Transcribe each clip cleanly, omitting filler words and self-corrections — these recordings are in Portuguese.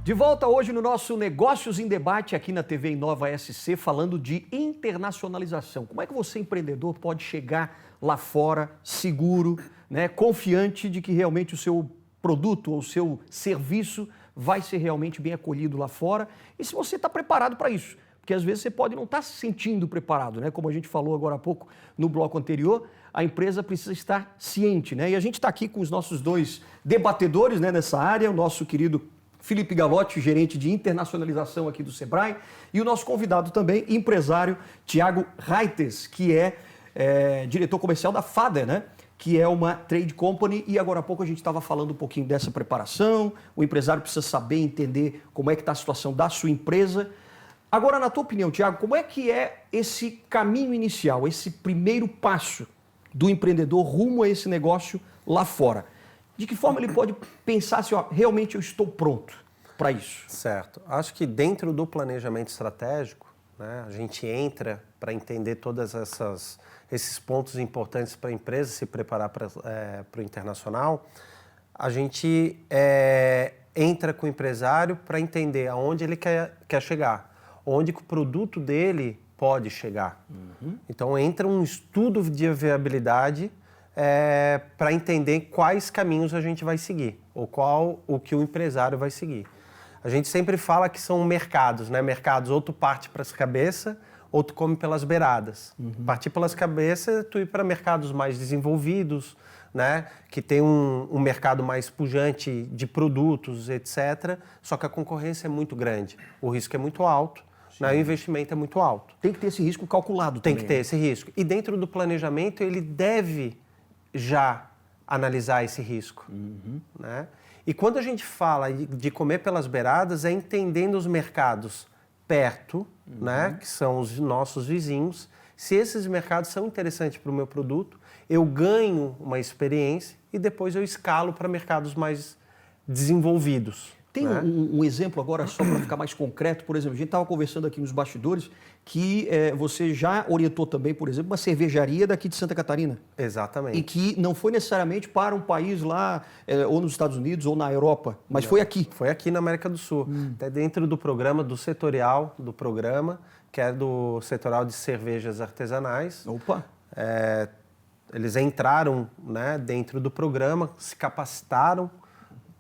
De volta hoje no nosso Negócios em Debate aqui na TV Inova SC, falando de internacionalização. Como é que você, empreendedor, pode chegar lá fora seguro, né, confiante de que realmente o seu produto ou o seu serviço vai ser realmente bem acolhido lá fora? E se você está preparado para isso? Porque às vezes você pode não estar se sentindo preparado, né? Como a gente falou agora há pouco no bloco anterior, a empresa precisa estar ciente, né? E a gente está aqui com os nossos dois debatedores, né, nessa área, o nosso querido Felipe Galotti, gerente de internacionalização aqui do Sebrae, e o nosso convidado também, empresário Thiago Reiters, que é diretor comercial da Fader, né? Que é uma trade company, e agora há pouco a gente estava falando um pouquinho dessa preparação. O empresário precisa saber, entender como é que está a situação da sua empresa. Agora, na tua opinião, Thiago, como é que é esse caminho inicial, esse primeiro passo do empreendedor rumo a esse negócio lá fora? De que forma ele pode pensar assim, ó, realmente eu estou pronto para isso? Certo. Acho que dentro do planejamento estratégico, né, a gente entra para entender todos esses pontos importantes para a empresa se preparar para o internacional. A gente entra com o empresário para entender aonde ele quer chegar, onde que o produto dele pode chegar. Então entra um estudo de viabilidade para entender quais caminhos a gente vai seguir, ou o que o empresário vai seguir. A gente sempre fala que são mercados, né? Mercados, ou tu parte para as cabeças, ou tu come pelas beiradas. Partir pelas cabeças, tu ir para mercados mais desenvolvidos, né? Que tem um mercado mais pujante de produtos, etc. Só que a concorrência é muito grande, o risco é muito alto, né? O investimento é muito alto. Tem que ter esse risco calculado também. Tem que ter esse risco. E dentro do planejamento, ele deve já analisar esse risco, né? E quando a gente fala de comer pelas beiradas, é entendendo os mercados perto, né, que são os nossos vizinhos. Se esses mercados são interessantes para o meu produto, eu ganho uma experiência e depois eu escalo para mercados mais desenvolvidos. Tem né? um exemplo agora, só para ficar mais concreto, por exemplo, a gente estava conversando aqui nos bastidores que você já orientou também, por exemplo, uma cervejaria daqui de Santa Catarina. Exatamente. E que não foi necessariamente para um país lá, ou nos Estados Unidos, ou na Europa, mas Não, foi aqui. Foi aqui na América do Sul. Até dentro do programa, do setorial do programa, que é do setorial de cervejas artesanais. Opa! Eles entraram, né, dentro do programa, se capacitaram,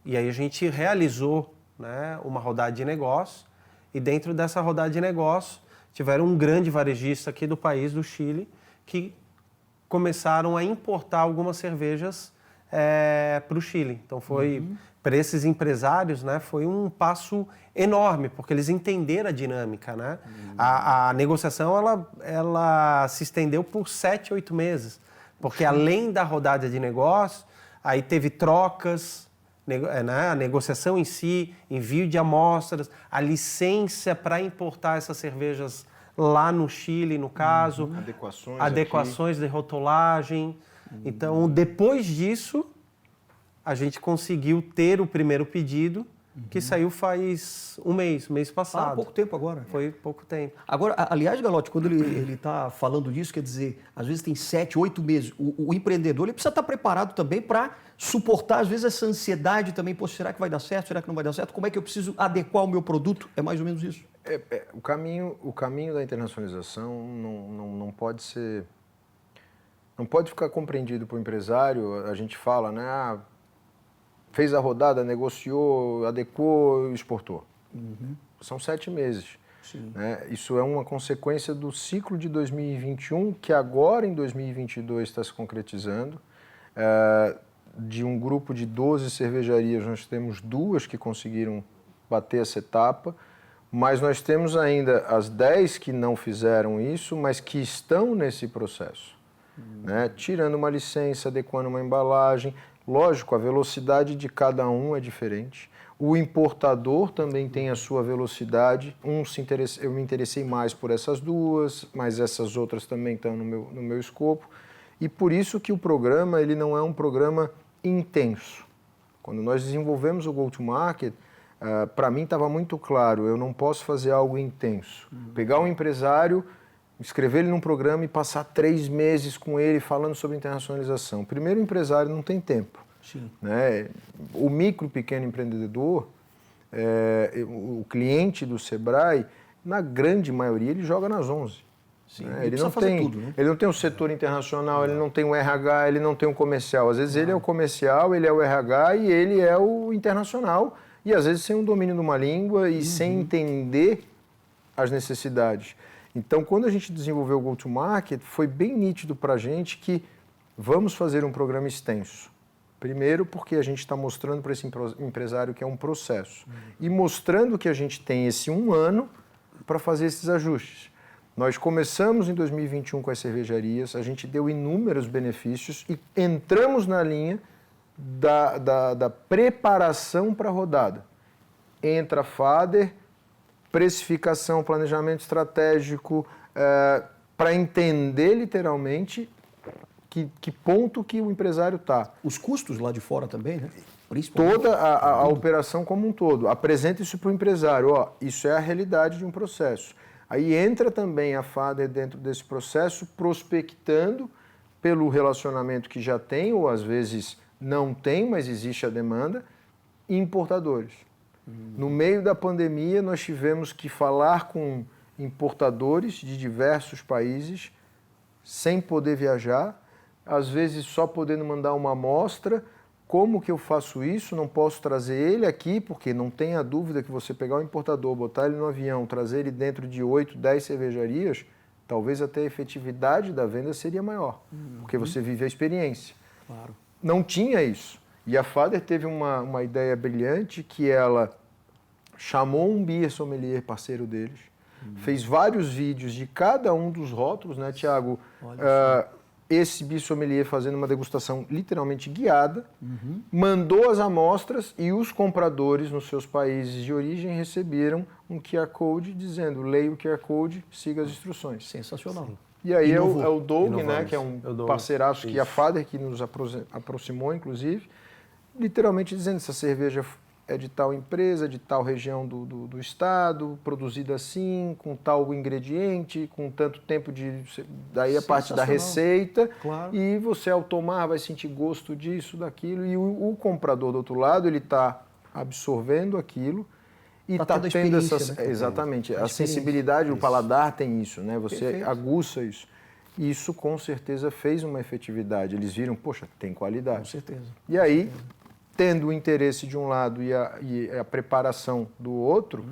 e aí a gente realizou, né, uma rodada de negócio, e dentro dessa rodada de negócio tiveram um grande varejista aqui do país, do Chile, que começaram a importar algumas cervejas para o Chile. Então foi, para esses empresários, né, foi um passo enorme, porque eles entenderam a dinâmica. Né? A negociação ela se estendeu por 7, 8 meses, porque além da rodada de negócio, aí teve trocas, a negociação em si, envio de amostras, a licença para importar essas cervejas lá no Chile, no caso, adequações de rotulagem. Então, depois disso, a gente conseguiu ter o primeiro pedido, que saiu faz um mês passado. Há pouco tempo agora. Foi pouco tempo. Agora, aliás, Galotti, quando ele está falando disso, quer dizer, às vezes tem 7, 8 meses. O empreendedor ele precisa estar preparado também para suportar, às vezes, essa ansiedade também. Pô, será que vai dar certo? Será que não vai dar certo? Como é que eu preciso adequar o meu produto? É mais ou menos isso. O caminho da internacionalização não pode ser... Não pode ficar compreendido por empresário. A gente fala, né? Fez a rodada, negociou, adequou e exportou. São 7 meses. Né? Isso é uma consequência do ciclo de 2021, que agora em 2022 está se concretizando. De um grupo de 12 cervejarias, nós temos 2 que conseguiram bater essa etapa, mas nós temos ainda as 10 que não fizeram isso, mas que estão nesse processo. Né? Tirando uma licença, adequando uma embalagem. Lógico, a velocidade de cada um é diferente. O importador também tem a sua velocidade. Eu me interessei mais por essas 2, mas essas outras também estão no meu escopo. E por isso que o programa ele não é um programa intenso. Quando nós desenvolvemos o go-to-market, para mim estava muito claro, eu não posso fazer algo intenso. Pegar um empresário, escrever ele num programa e passar 3 meses com ele falando sobre internacionalização. Primeiro, o empresário não tem tempo. Sim. Né? O micro, pequeno empreendedor, O cliente do Sebrae, na grande maioria, ele joga nas 11. Sim, Ele não tem tudo, né? Ele não tem um setor internacional, ele não tem um RH, ele não tem um comercial. Às vezes ele é o comercial, ele é o RH e ele é o internacional. E às vezes sem um domínio de uma língua e sem entender as necessidades. Então, quando a gente desenvolveu o Go-to-Market, foi bem nítido para a gente que vamos fazer um programa extenso. Primeiro, porque a gente está mostrando para esse empresário que é um processo. E mostrando que a gente tem esse 1 ano para fazer esses ajustes. Nós começamos em 2021 com as cervejarias, a gente deu inúmeros benefícios e entramos na linha da preparação para a rodada. Entra FADER, precificação, planejamento estratégico, para entender literalmente que ponto que o empresário está. Os custos lá de fora também, né? Principalmente. Toda a operação como um todo. Apresenta isso para o empresário. Ó, isso é a realidade de um processo. Aí entra também a FADER dentro desse processo, prospectando pelo relacionamento que já tem, ou às vezes não tem, mas existe a demanda, importadores. No meio da pandemia, nós tivemos que falar com importadores de diversos países, sem poder viajar, às vezes só podendo mandar uma amostra. Como que eu faço isso? Não posso trazer ele aqui, porque não tenha dúvida que você pegar o importador, botar ele no avião, trazer ele dentro de 8, 10 cervejarias, talvez até a efetividade da venda seria maior, porque você vive a experiência. Claro. Não tinha isso. E a FADER teve uma ideia brilhante, que ela chamou um beer sommelier parceiro deles, fez vários vídeos de cada um dos rótulos, né, Tiago? Esse beer sommelier fazendo uma degustação literalmente guiada, mandou as amostras e os compradores nos seus países de origem receberam um QR Code dizendo: leia o QR Code, siga as instruções. Sensacional. Sim. E aí é o Doug, né, que é um parceiraço que a FADER, que nos aproximou, inclusive, literalmente dizendo: essa cerveja é de tal empresa, de tal região do estado, produzida assim, com tal ingrediente, com tanto tempo de... Daí a parte da receita. Claro. E você, ao tomar, vai sentir gosto disso, daquilo. E o comprador, do outro lado, ele está absorvendo aquilo e está tendo essa... Né? Exatamente. A sensibilidade, o paladar tem isso, né? Você Perfeito. Aguça isso. E isso, com certeza, fez uma efetividade. Eles viram, poxa, tem qualidade. Com certeza. E aí... tendo o interesse de um lado e a preparação do outro,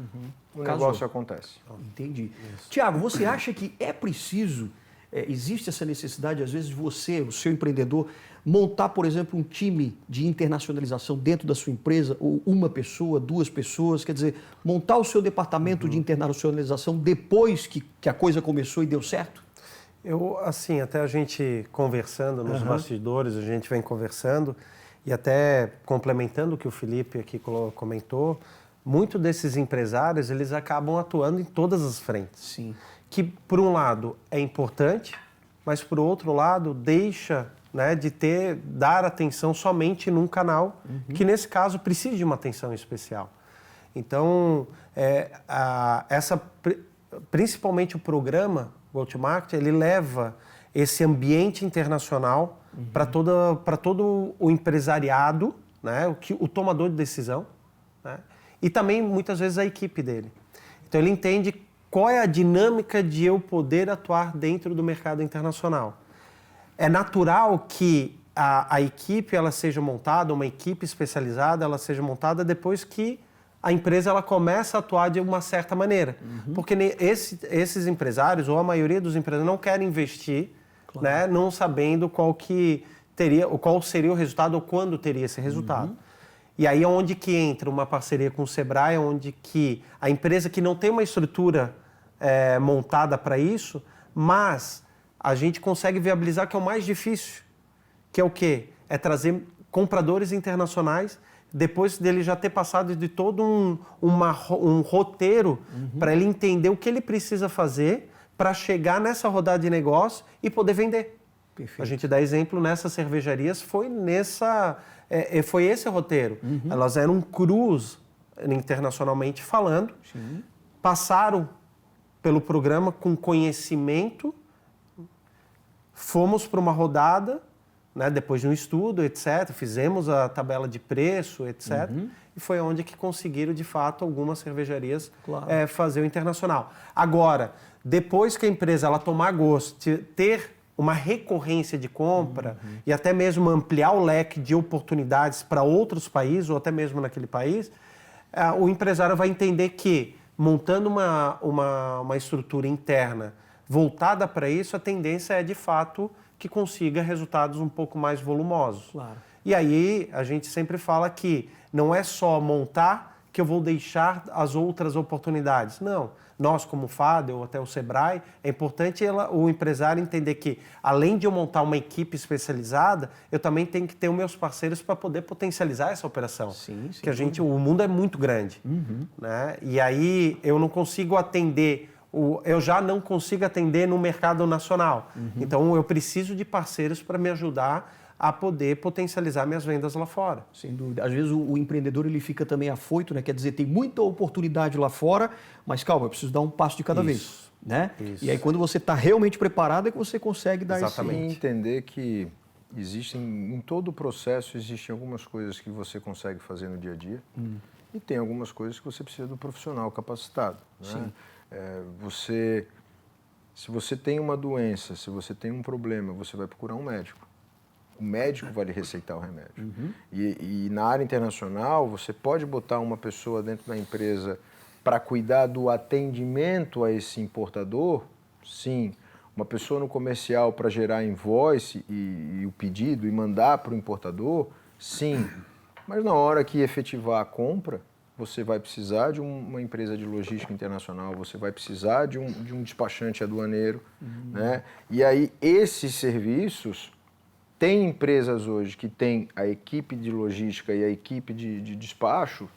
o negócio acontece. Entendi. Tiago, você acha que é preciso, existe essa necessidade, às vezes, de você, o seu empreendedor, montar, por exemplo, um time de internacionalização dentro da sua empresa, ou uma pessoa, 2 pessoas, quer dizer, montar o seu departamento de internacionalização depois que a coisa começou e deu certo? Assim, até a gente conversando nos bastidores, a gente vem conversando. E até complementando o que o Felipe aqui comentou, muitos desses empresários, eles acabam atuando em todas as frentes. Sim. Que, por um lado, é importante, mas, por outro lado, deixa, né, de dar atenção somente num canal, que, nesse caso, precisa de uma atenção especial. Então, principalmente o programa Go-to-Market, ele leva esse ambiente internacional para todo o empresariado, né, o tomador de decisão, né, e também, muitas vezes, a equipe dele. Então, ele entende qual é a dinâmica de eu poder atuar dentro do mercado internacional. É natural que a equipe ela seja montada, uma equipe especializada, ela seja montada depois que a empresa ela começa a atuar de uma certa maneira. Porque esses empresários, ou a maioria dos empresários, não querem investir, claro, né, não sabendo qual seria o resultado ou quando teria esse resultado. E aí é onde que entra uma parceria com o Sebrae, onde que a empresa que não tem uma estrutura montada para isso, mas a gente consegue viabilizar, que é o mais difícil, que é o quê? É trazer compradores internacionais, depois dele já ter passado de todo um roteiro para ele entender o que ele precisa fazer para chegar nessa rodada de negócio e poder vender. Perfeito. A gente dá exemplo, nessas cervejarias, foi esse roteiro. Elas eram crus, internacionalmente falando, sim, passaram pelo programa com conhecimento, fomos para uma rodada, né, depois de um estudo, etc., fizemos a tabela de preço, etc., e foi onde que conseguiram, de fato, algumas cervejarias fazer o internacional. Agora, depois que a empresa ela tomar gosto, ter uma recorrência de compra e até mesmo ampliar o leque de oportunidades para outros países, ou até mesmo naquele país, o empresário vai entender que, montando uma estrutura interna voltada para isso, a tendência é, de fato, que consiga resultados um pouco mais volumosos. Claro. E aí, a gente sempre fala que não é só montar que eu vou deixar as outras oportunidades. Não. Nós, como FAD ou até o Sebrae, é importante o empresário entender que, além de eu montar uma equipe especializada, eu também tenho que ter os meus parceiros para poder potencializar essa operação. Sim, Porque o mundo é muito grande. Né? E aí eu não consigo atender, eu já não consigo atender no mercado nacional. Então eu preciso de parceiros para me ajudar a poder potencializar minhas vendas lá fora. Sem dúvida. Às vezes o empreendedor ele fica também afoito, né? Quer dizer, tem muita oportunidade lá fora, mas calma, eu preciso dar um passo de cada vez. Né? E aí quando você está realmente preparado é que você consegue dar Exatamente. E entender que em todo o processo existem algumas coisas que você consegue fazer no dia a dia e tem algumas coisas que você precisa do profissional capacitado. Né? Se você tem uma doença, se você tem um problema, você vai procurar um médico. O médico vai lhe receitar o remédio. E na área internacional, você pode botar uma pessoa dentro da empresa para cuidar do atendimento a esse importador? Sim. Uma pessoa no comercial para gerar invoice e o pedido e mandar para o importador? Sim. Mas na hora que efetivar a compra, você vai precisar de uma empresa de logística internacional, você vai precisar de um despachante aduaneiro. Né? E aí, esses serviços... Tem empresas hoje que têm a equipe de logística e a equipe de despacho,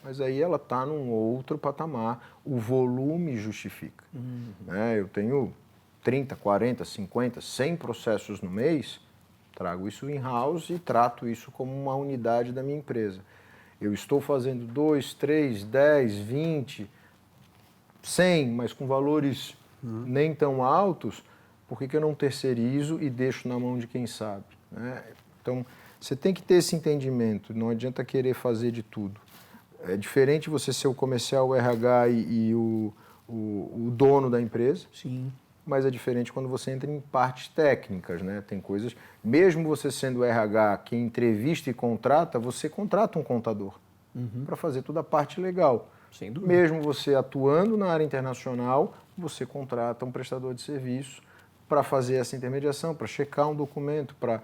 mas aí ela está num outro patamar. O volume justifica. Né? Eu tenho 30, 40, 50, 100 processos no mês, trago isso in-house e trato isso como uma unidade da minha empresa. Eu estou fazendo 2, 3, 10, 20, 100, mas com valores nem tão altos, por que eu não terceirizo e deixo na mão de quem sabe? Né? Então, você tem que ter esse entendimento, não adianta querer fazer de tudo. É diferente você ser o comercial, o RH e o dono da empresa, Sim. mas é diferente quando você entra em partes técnicas. Né? Tem coisas, mesmo você sendo o RH que entrevista e contrata, você contrata um contador para fazer toda a parte legal. Sem dúvida. Mesmo você atuando na área internacional, você contrata um prestador de serviço para fazer essa intermediação, para checar um documento, para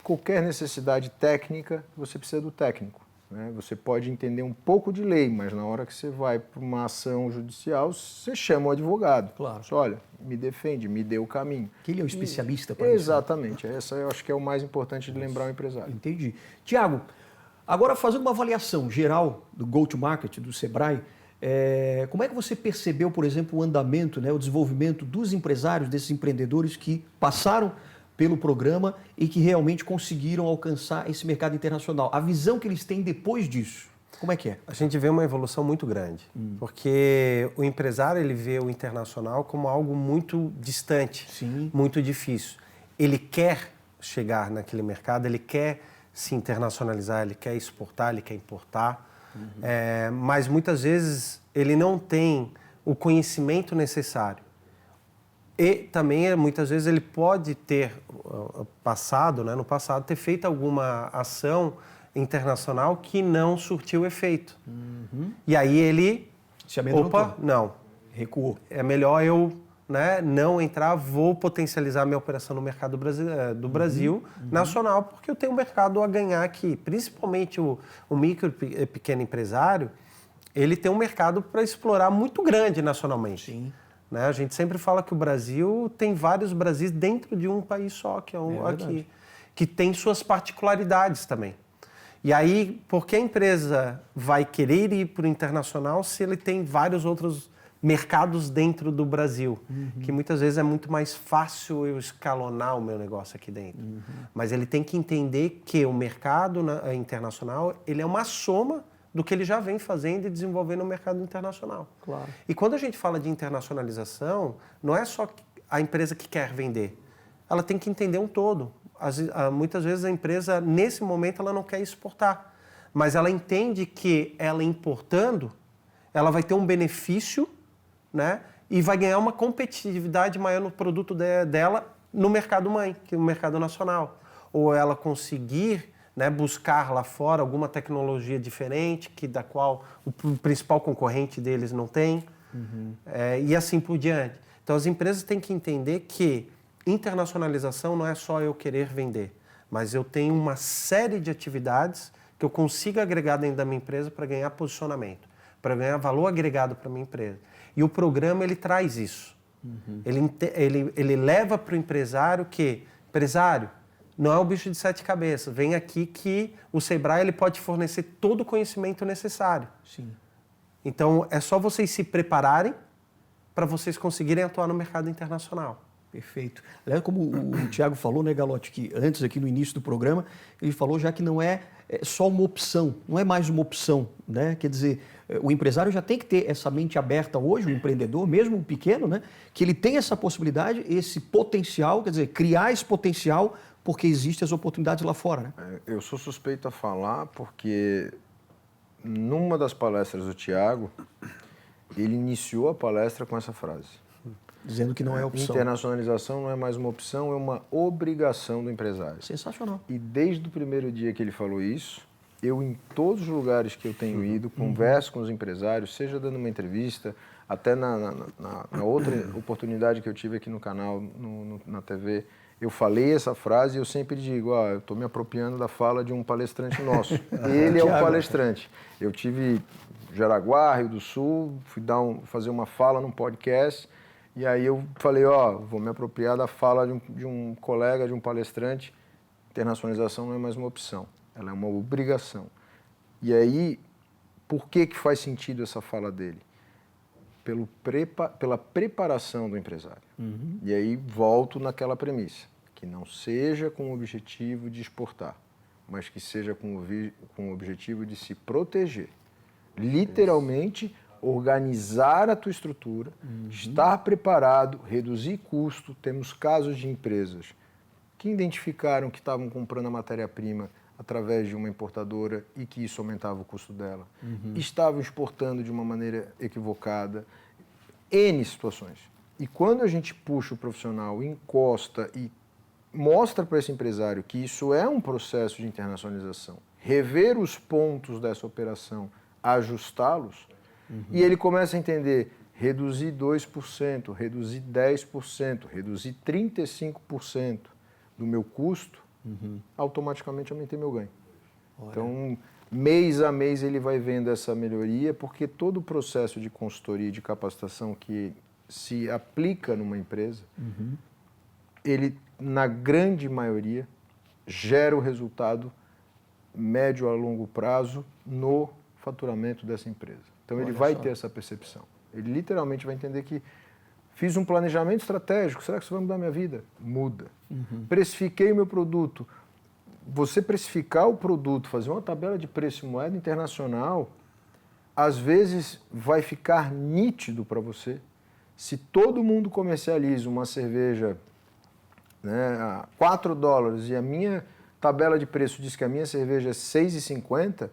qualquer necessidade técnica, você precisa do técnico. Né? Você pode entender um pouco de lei, mas na hora que você vai para uma ação judicial, você chama o advogado. Claro. Você, olha, me defende, me dê o caminho. Que ele é o especialista para isso. Exatamente. Essa eu acho que é o mais importante de lembrar o empresário. Entendi. Tiago, agora fazendo uma avaliação geral do go-to-market, do Sebrae, como é que você percebeu, por exemplo, o andamento, né, o desenvolvimento dos empresários, desses empreendedores que passaram pelo programa e que realmente conseguiram alcançar esse mercado internacional? A visão que eles têm depois disso, como é que é? A gente vê uma evolução muito grande, porque o empresário ele vê o internacional como algo muito distante, muito difícil. Ele quer chegar naquele mercado, ele quer se internacionalizar, ele quer exportar, ele quer importar, mas muitas vezes ele não tem o conhecimento necessário. E também, muitas vezes, ele pode ter passado, né, no passado, ter feito alguma ação internacional que não surtiu efeito. E aí ele... Se amedrontou. Não. Recuou. É melhor eu, né, não entrar, vou potencializar minha operação no mercado do Brasil nacional, porque eu tenho um mercado a ganhar aqui. Principalmente o micro e pequeno empresário, ele tem um mercado para explorar muito grande nacionalmente. Sim. Né? A gente sempre fala que o Brasil tem vários Brasis dentro de um país só, que é aqui, que tem suas particularidades também. E aí, por que a empresa vai querer ir para o internacional se ele tem vários outros mercados dentro do Brasil? Que muitas vezes é muito mais fácil eu escalonar o meu negócio aqui dentro. Mas ele tem que entender que o mercado internacional ele é uma soma do que ele já vem fazendo e desenvolvendo no mercado internacional. Claro. E quando a gente fala de internacionalização, não é só a empresa que quer vender. Ela tem que entender um todo. muitas vezes a empresa, nesse momento, ela não quer exportar, mas ela entende que ela importando, ela vai ter um benefício, né? E vai ganhar uma competitividade maior no produto dela no mercado mãe, que é o mercado nacional. Ou ela conseguir, né, buscar lá fora alguma tecnologia diferente, da qual o principal concorrente deles não tem, e assim por diante. Então, as empresas têm que entender que internacionalização não é só eu querer vender, mas eu tenho uma série de atividades que eu consigo agregar dentro da minha empresa para ganhar posicionamento, para ganhar valor agregado para a minha empresa. E o programa, ele traz isso. Ele leva para o empresário que, empresário, não é um bicho de 7 cabeças, vem aqui que o Sebrae ele pode fornecer todo o conhecimento necessário. Sim. Então, é só vocês se prepararem para vocês conseguirem atuar no mercado internacional. Perfeito. Aliás, como o Thiago falou, né, Galotti, que antes aqui no início do programa, ele falou já que não é só uma opção, não é mais uma opção, né? Quer dizer, o empresário já tem que ter essa mente aberta hoje, o empreendedor, mesmo o pequeno, né? Que ele tem essa possibilidade, esse potencial, quer dizer, criar esse potencial porque existem as oportunidades lá fora, né? Eu sou suspeito a falar porque numa das palestras do Thiago, ele iniciou a palestra com essa frase. Dizendo que não é opção. Internacionalização não é mais uma opção, é uma obrigação do empresário. Sensacional. E desde o primeiro dia que ele falou isso, eu em todos os lugares que eu tenho ido, converso com os empresários, seja dando uma entrevista, até na outra oportunidade que eu tive aqui no canal, na TV, eu falei essa frase e eu sempre digo, eu estou me apropriando da fala de um palestrante nosso. Ele é o palestrante. Eu tive Jaraguá, Rio do Sul, fui fazer uma fala num podcast. E aí eu falei, vou me apropriar da fala de um colega, de um palestrante. Internacionalização não é mais uma opção, ela é uma obrigação. E aí, por que faz sentido essa fala dele? Pela preparação do empresário. E aí volto naquela premissa, que não seja com o objetivo de exportar, mas que seja com o objetivo de se proteger. Literalmente, organizar a tua estrutura, estar preparado, reduzir custo. Temos casos de empresas que identificaram que estavam comprando a matéria-prima através de uma importadora e que isso aumentava o custo dela. Estavam exportando de uma maneira equivocada. N situações. E quando a gente puxa o profissional, encosta e mostra para esse empresário que isso é um processo de internacionalização, rever os pontos dessa operação, ajustá-los, e ele começa a entender, reduzir 2%, reduzir 10%, reduzir 35% do meu custo, automaticamente aumentei meu ganho. Olha. Então, mês a mês ele vai vendo essa melhoria, porque todo o processo de consultoria e de capacitação que se aplica numa empresa, ele, na grande maioria, gera o resultado médio a longo prazo no faturamento dessa empresa. Então, ele vai ter essa percepção. Ele literalmente vai entender que fiz um planejamento estratégico, será que isso vai mudar a minha vida? Muda. Precifiquei o meu produto. Você precificar o produto, fazer uma tabela de preço em moeda internacional, às vezes vai ficar nítido para você. Se todo mundo comercializa uma cerveja, né, a $4 e a minha tabela de preço diz que a minha cerveja é R$6,50,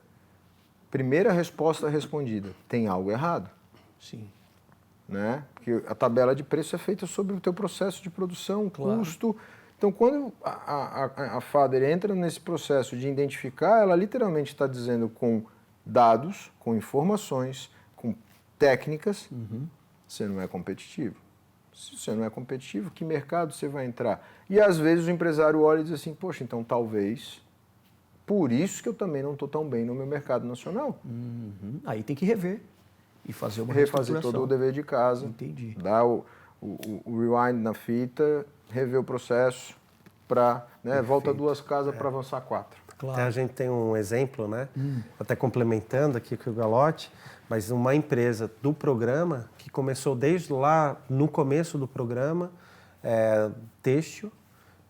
primeira resposta respondida, tem algo errado. Sim. Né? Porque a tabela de preço é feita sobre o teu processo de produção, custo. Então, quando a Fader entra nesse processo de identificar, ela literalmente está dizendo com dados, com informações, com técnicas, você não é competitivo. Se você não é competitivo, que mercado você vai entrar? E às vezes o empresário olha e diz assim, poxa, então talvez... Por isso que eu também não estou tão bem no meu mercado nacional. Aí tem que rever e fazer uma refazer todo o dever de casa. Entendi. Dar o rewind na fita, rever o processo para, né, volta 2 casas para avançar 4. Claro. Até a gente tem um exemplo, né? Até complementando aqui com o Galotti, mas uma empresa do programa que começou desde lá no começo do programa, têxtil,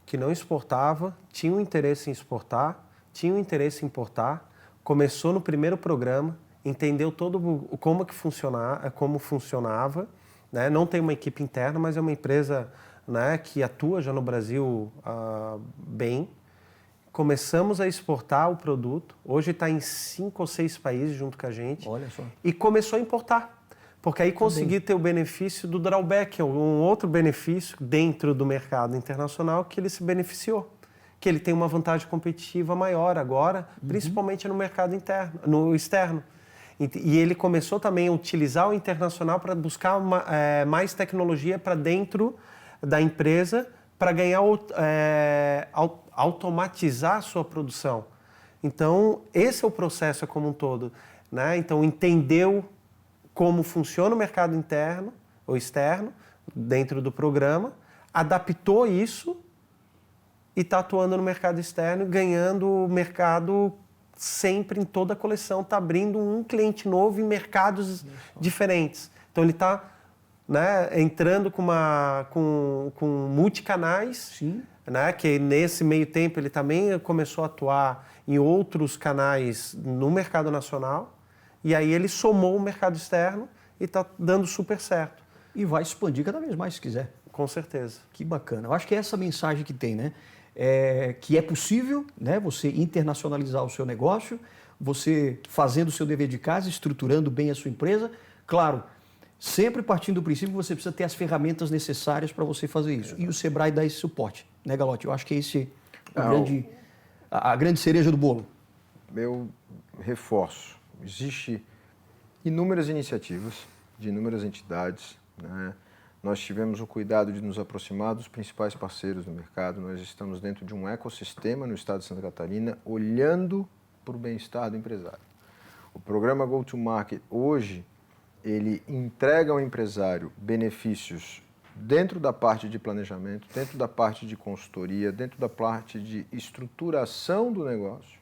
que não exportava, tinha um interesse em exportar, tinha um interesse em importar, começou no primeiro programa, entendeu como funcionava, né? Não tem uma equipe interna, mas é uma empresa né, que atua já no Brasil bem. Começamos a exportar o produto. Hoje está em 5 ou 6 países junto com a gente. Olha só. E começou a importar. Porque aí consegui ter o benefício do drawback, um outro benefício dentro do mercado internacional que ele se beneficiou. Que ele tem uma vantagem competitiva maior agora, principalmente no mercado interno, no externo. E ele começou também a utilizar o internacional para buscar mais tecnologia para dentro da empresa para ganhar, automatizar a sua produção. Então, esse é o processo como um todo, né? Então, entendeu como funciona o mercado interno ou externo dentro do programa, adaptou isso e está atuando no mercado externo, ganhando o mercado sempre em toda a coleção, está abrindo um cliente novo em mercados diferentes. Então ele está, né, entrando com multicanais, Sim. Né, que nesse meio tempo ele também começou a atuar em outros canais no mercado nacional, e aí ele somou o mercado externo e está dando super certo. E vai expandir cada vez mais se quiser. Com certeza. Que bacana. Eu acho que é essa mensagem que tem, né? Que é possível, né, você internacionalizar o seu negócio, você fazendo o seu dever de casa, estruturando bem a sua empresa. Claro, sempre partindo do princípio que você precisa ter as ferramentas necessárias para você fazer isso. E o Sebrae dá esse suporte, né, Galotti? Eu acho que esse é a grande cereja do bolo. Eu reforço. Existem inúmeras iniciativas de inúmeras entidades, né? Nós tivemos o cuidado de nos aproximar dos principais parceiros do mercado. Nós estamos dentro de um ecossistema no estado de Santa Catarina, olhando para o bem-estar do empresário. O programa Go-to-Market, hoje, ele entrega ao empresário benefícios dentro da parte de planejamento, dentro da parte de consultoria, dentro da parte de estruturação do negócio,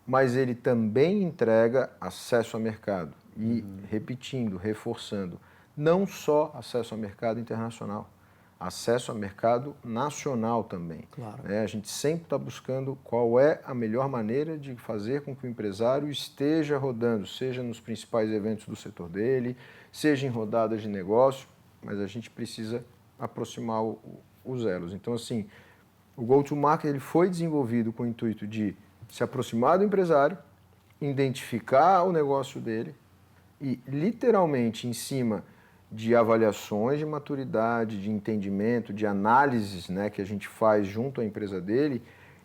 mas ele também entrega acesso ao mercado. E, repetindo, reforçando, não só acesso ao mercado internacional, acesso ao mercado nacional também. Claro. A gente sempre está buscando qual é a melhor maneira de fazer com que o empresário esteja rodando, seja nos principais eventos do setor dele, seja em rodadas de negócio, mas a gente precisa aproximar os elos. Então, assim, o Go-to-Market ele foi desenvolvido com o intuito de se aproximar do empresário, identificar o negócio dele e, literalmente, em cima de avaliações de maturidade, de entendimento, de análises, né, que a gente faz junto à empresa dele,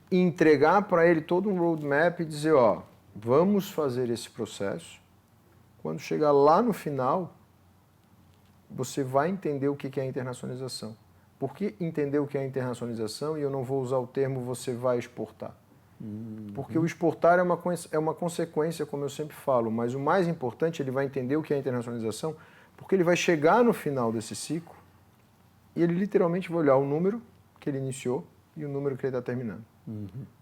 e entregar para ele todo um roadmap e dizer, ó, vamos fazer esse processo. Quando chegar lá no final, você vai entender o que é a internacionalização. Por que entender o que é a internacionalização? E eu não vou usar o termo você vai exportar. Porque o exportar é uma consequência, como eu sempre falo, mas o mais importante, ele vai entender o que é a internacionalização, porque ele vai chegar no final desse ciclo e ele literalmente vai olhar o número que ele iniciou e o número que ele está terminando.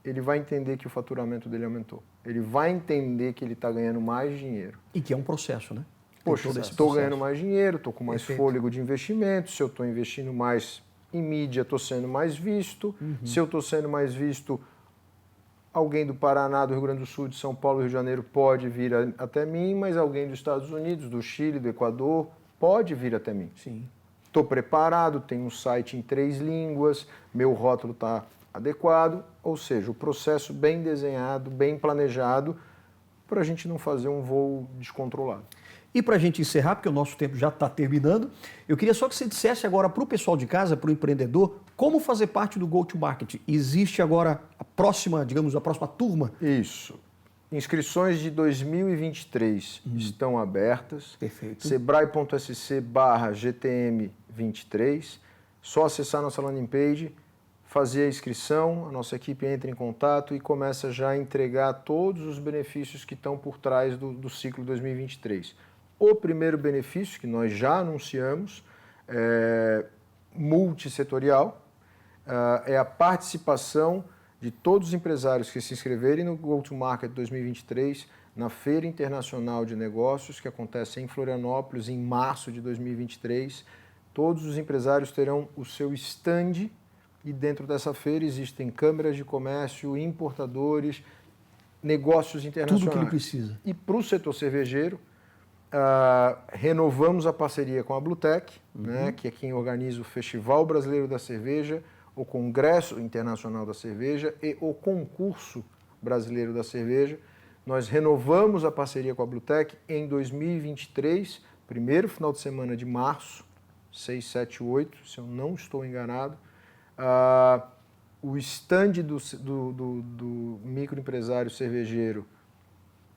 Ele vai entender que o faturamento dele aumentou. Ele vai entender que ele está ganhando mais dinheiro. E que é um processo, né? Poxa, estou ganhando mais dinheiro, estou com mais fôlego de investimento, se eu estou investindo mais em mídia, estou sendo mais visto. Se eu estou sendo mais visto, alguém do Paraná, do Rio Grande do Sul, de São Paulo, Rio de Janeiro pode vir até mim, mas alguém dos Estados Unidos, do Chile, do Equador, pode vir até mim. Sim. Estou preparado, tenho um site em 3 línguas, meu rótulo está adequado, ou seja, o processo bem desenhado, bem planejado, para a gente não fazer um voo descontrolado. E para a gente encerrar, porque o nosso tempo já está terminando, eu queria só que você dissesse agora para o pessoal de casa, para o empreendedor, como fazer parte do Go-to-Market. Existe agora a próxima, digamos, a próxima turma? Isso. Inscrições de 2023 estão abertas. Perfeito. Sebrae.sc/GTM23. Só acessar nossa landing page, fazer a inscrição, a nossa equipe entra em contato e começa já a entregar todos os benefícios que estão por trás do ciclo 2023. O primeiro benefício, que nós já anunciamos, é multissetorial, é a participação de todos os empresários que se inscreverem no Go-to-Market 2023 na Feira Internacional de Negócios, que acontece em Florianópolis em março de 2023. Todos os empresários terão o seu stand e dentro dessa feira existem câmaras de comércio, importadores, negócios internacionais. Tudo que ele precisa. E para o setor cervejeiro, renovamos a parceria com a Blutec, né, que é quem organiza o Festival Brasileiro da Cerveja, o Congresso Internacional da Cerveja e o Concurso Brasileiro da Cerveja. Nós renovamos a parceria com a Blutec em 2023, primeiro final de semana de março, 6, 7, 8, se eu não estou enganado. O stand do microempresário cervejeiro,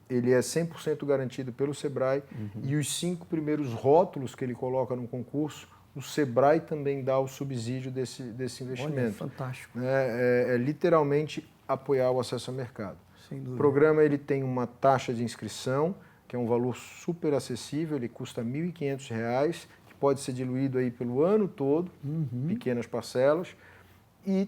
ele é 100% garantido pelo Sebrae, e os 5 primeiros rótulos que ele coloca no concurso, o Sebrae também dá o subsídio desse investimento. Olha, fantástico. É literalmente apoiar o acesso ao mercado. Sem dúvida. O programa ele tem uma taxa de inscrição, que é um valor super acessível, ele custa R$ 1.500, que pode ser diluído aí pelo ano todo, pequenas parcelas, e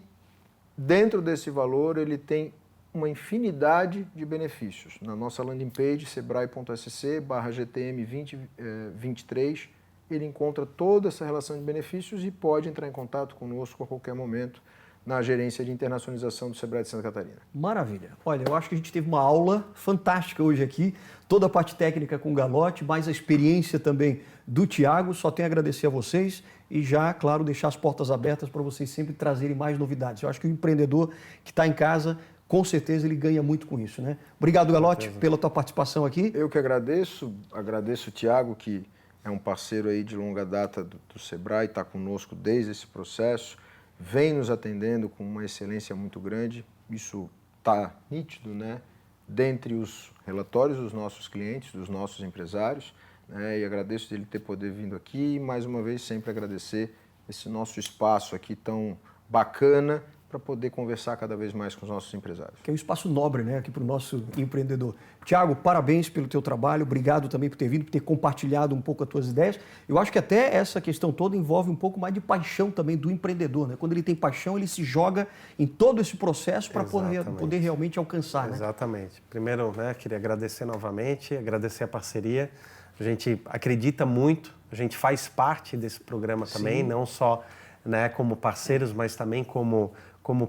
dentro desse valor ele tem uma infinidade de benefícios. Na nossa landing page, sebrae.sc/GTM2023, ele encontra toda essa relação de benefícios e pode entrar em contato conosco a qualquer momento na gerência de internacionalização do Sebrae de Santa Catarina. Maravilha. Olha, eu acho que a gente teve uma aula fantástica hoje aqui, toda a parte técnica com o Galotti, mais a experiência também do Thiago. Só tenho a agradecer a vocês e já, claro, deixar as portas abertas para vocês sempre trazerem mais novidades. Eu acho que o empreendedor que está em casa, com certeza ele ganha muito com isso, né? Obrigado, Galotti, pela tua participação aqui. Eu que agradeço o Thiago, que é um parceiro aí de longa data do Sebrae, está conosco desde esse processo, vem nos atendendo com uma excelência muito grande, isso está nítido, né? Dentre os relatórios dos nossos clientes, dos nossos empresários, né? E agradeço dele ter poder vindo aqui e, mais uma vez, sempre agradecer esse nosso espaço aqui tão bacana para poder conversar cada vez mais com os nossos empresários. Que é um espaço nobre, né, aqui para o nosso empreendedor. Thiago, parabéns pelo teu trabalho, obrigado também por ter vindo, por ter compartilhado um pouco as tuas ideias. Eu acho que até essa questão toda envolve um pouco mais de paixão também do empreendedor, né? Quando ele tem paixão, ele se joga em todo esse processo para poder realmente alcançar, né? Exatamente. Primeiro, né, queria agradecer novamente, agradecer a parceria. A gente acredita muito, a gente faz parte desse programa também, não só, né, como parceiros, mas também como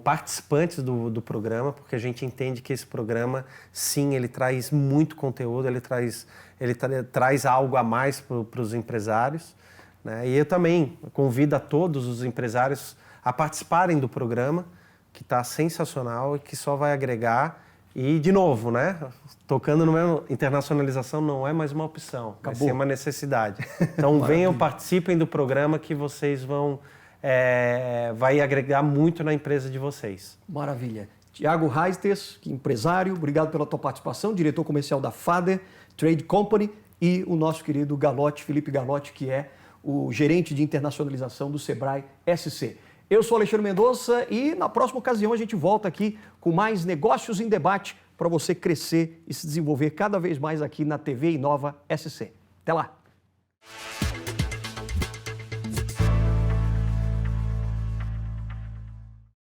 participantes do programa, porque a gente entende que esse programa, sim, ele traz muito conteúdo, ele traz algo a mais para os empresários, né? E eu também convido a todos os empresários a participarem do programa, que está sensacional e que só vai agregar. E, de novo, né, tocando no mesmo, internacionalização não é mais uma opção, vai ser uma necessidade. Então, venham, participem do programa que vocês vai agregar muito na empresa de vocês. Maravilha. Thiago Reistes, empresário, obrigado pela tua participação, diretor comercial da Fader Trade Company, e o nosso querido Galotti, Felipe Galotti, que é o gerente de internacionalização do Sebrae SC. Eu sou Alexandre Mendonça e na próxima ocasião a gente volta aqui com mais Negócios em Debate para você crescer e se desenvolver cada vez mais aqui na TV Inova SC. Até lá!